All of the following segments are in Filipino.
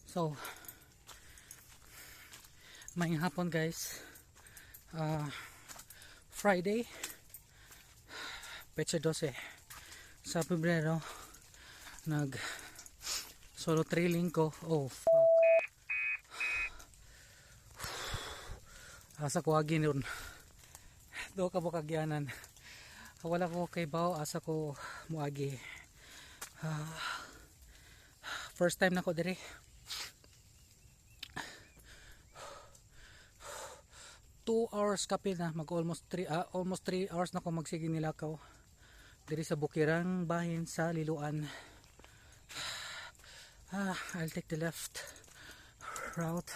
So, may hapon guys. Friday, Petsa 12 sa Pebrero, nag solo trailing ko. Oh fuck, asa ko agi nun do ka bukagyanan, wala ko kay bao, asa ko muagi. First time na ko dire. 2 hours kapil na, mag almost 3 hours na ko magsige nilakaw diri sa bukirang bahin sa Liloan. I'll take the left route.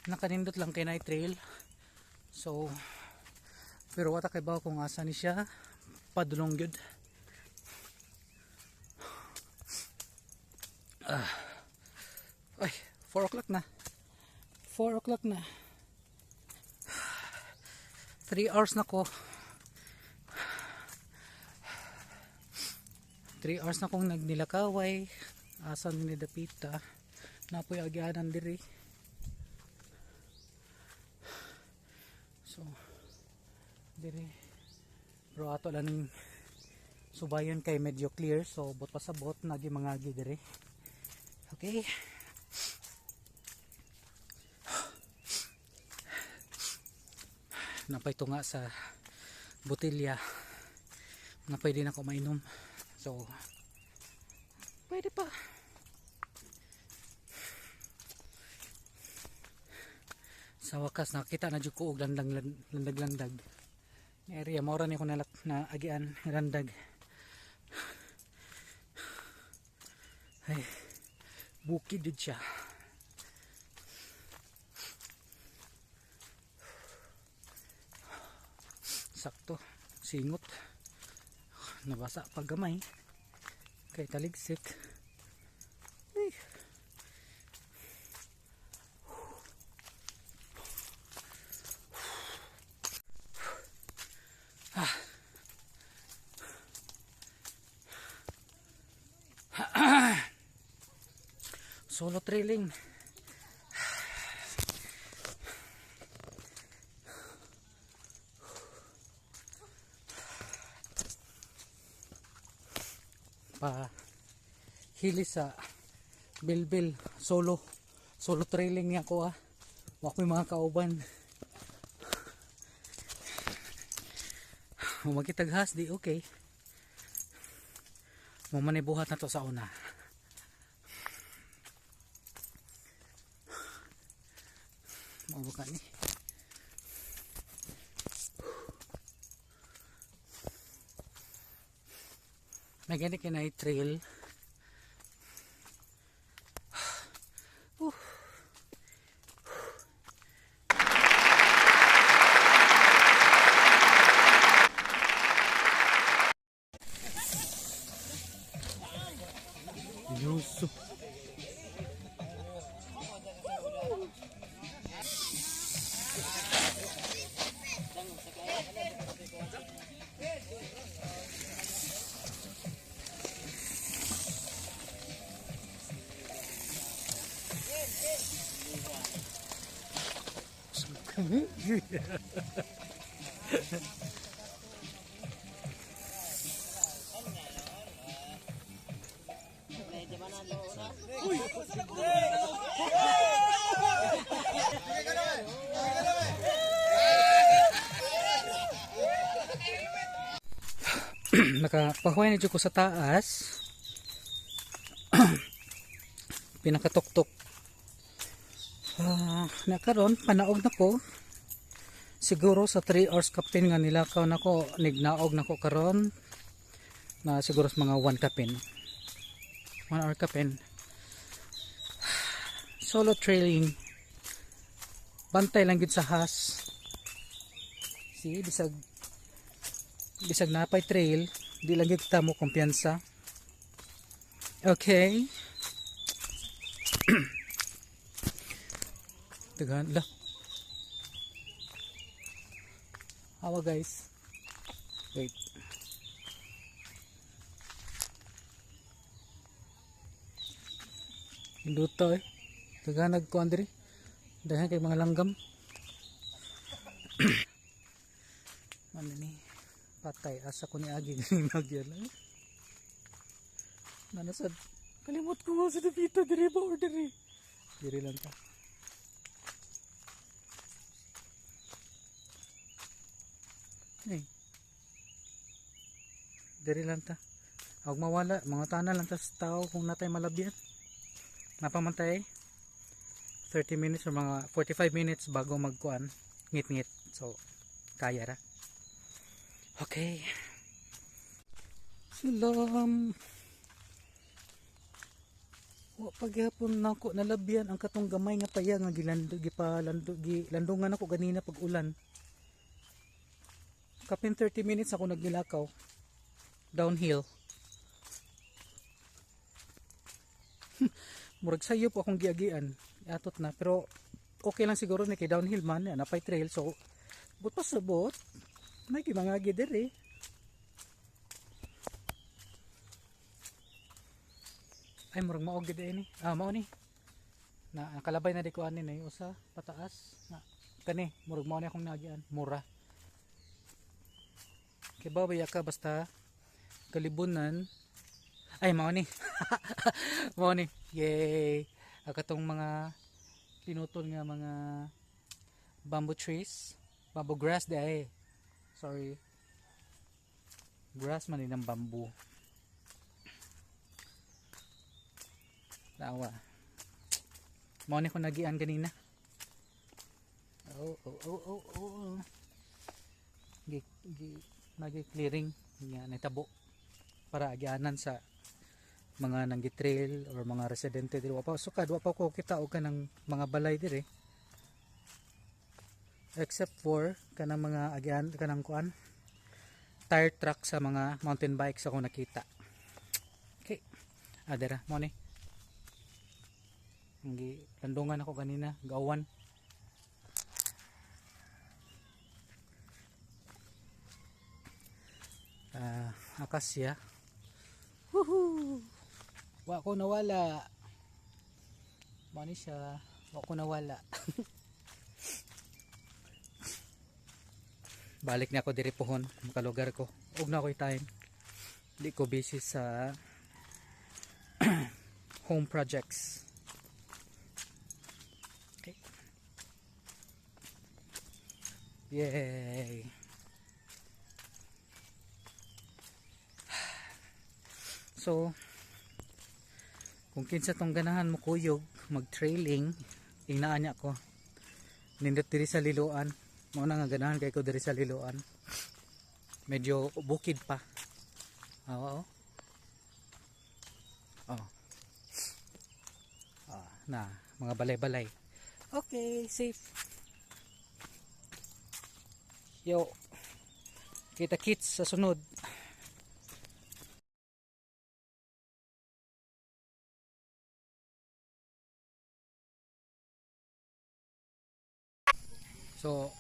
Nakanindot lang kay night trail, so pero wata kay baw kung asa ni siya padulong gyud. Ay, 4 o'clock na. 4 o'clock na. 3 hours na ko. 3 hours na kong nagnilakaway. Asan ni dapita. Napoy agyanan diri. So, diri. Pero ato lang ng subayon kay medyo clear. So, bot pa sa bot. Nagi mangagi diri. Okay. Napay tunga sa botilya, napay din ako mainom, so pwede pa. Sa wakas nakita na jud ko og landag area mora ni ko na agian landag. Ay, bukid jud siya. Sakto, singot, nabasa pag gamay kay taligsik. Ay. Solo trailing. Pa hili sa bilbil, solo trailing niya ko wa ko mga kauban. Magkitaghas di okay. Mamanibuhat na to sa una. Mabuka ni. May ganit ka na trail. Yusuf. Nakapahuay na dyan ko sa taas. Pinakatuktok. Nakaroon, panaog na ko. Siguro sa 3 hours kapin nga nilakaw na ko, nignaog na ko karon na siguro sa mga 1 kapin. 1 hour kapin. Solo trailing. Bantay lang gid sa has. See, bisag napay trail, di lang gid ta mo kumpiyansa. Okay. Tagaan la. Hawa guys. Wait. Induta eh. Taganag ko Andre. Dahil kay mga langgam. Ano ni? Patay. Asa ko ni Agi. Nagyan. Nanasad. Kalimot ko sa dapita. Diri ba or diri? Diri lang ta. Hey. Diri lang ta. Huwag mawala. Mga tana lang ta sa tao kung natay malabyan. Napamantay 30 minutes or mga 45 minutes bago magkuan ngit-ngit, so kaya ra. Okay, salam. Wa pagyapon nako nalabyan ang katong gamay nga paya nga gilandungan ako ganina pag ulan. Kapin 30 minutes ako naglilakaw downhill. Murag sayo po akong giagian atot na, pero okay lang siguro ni kay downhill man napay trail, so but pa sabot may gimangagi diri. Ay murag mao gid ini mao ni na nakalabay na di ko ani na usa pataas na kani murag mao ni akong nagian mura kay babaya ka basta kalibunan. Ay mao ni mao ni yay katong mga pinutol nga mga bamboo trees, bamboo grass day, sorry, grass man ng bamboo. Tawa mao ni ko nagian ganina. Nagi clearing nga natabo para agyanan sa mga nanggitrail or mga residente diri. Wa pa ko kita og kanang mga balay diri, except for kanang mga agyan kanang kuan tire truck sa mga mountain bikes ako nakita. Okay, adera mo ni ngi landungan ako kanina gawan. Akasya. Woohoo! Wa ko nawala. Mani siya. Wa ko nawala. Balik na ako diri pohon. Makalugar ko. Ug na ko'y time. Di ko busy sa home projects. Okay. Yay! So, kung kinsa tong ganahan mo kuyog mag-trailing, ingnaan niya ko. Nindot diri sa Liloan. Mao na nga ganahan kay ko diri sa Liloan. Medyo bukid pa. Oo. Oh. Na, mga balay-balay. Okay, safe. Yo. Kita-kits sa sunod. So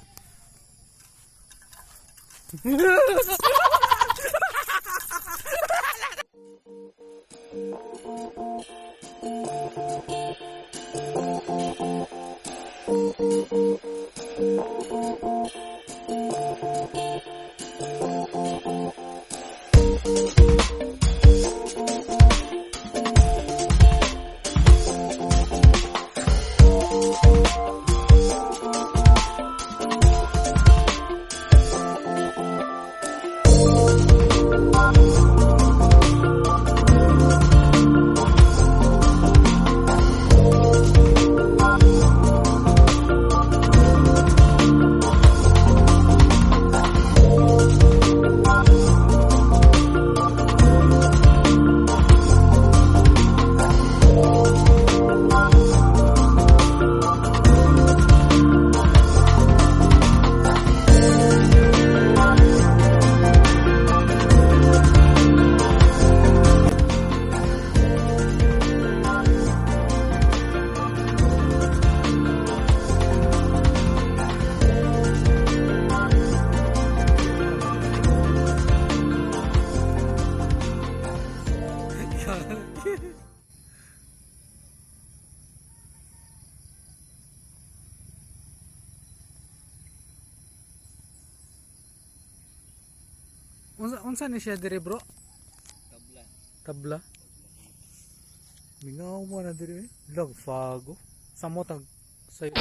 Unsa ni siya diri bro? Tabla. Tabla. Mingaw mo na diri. Lag fago. Samot ang sayo.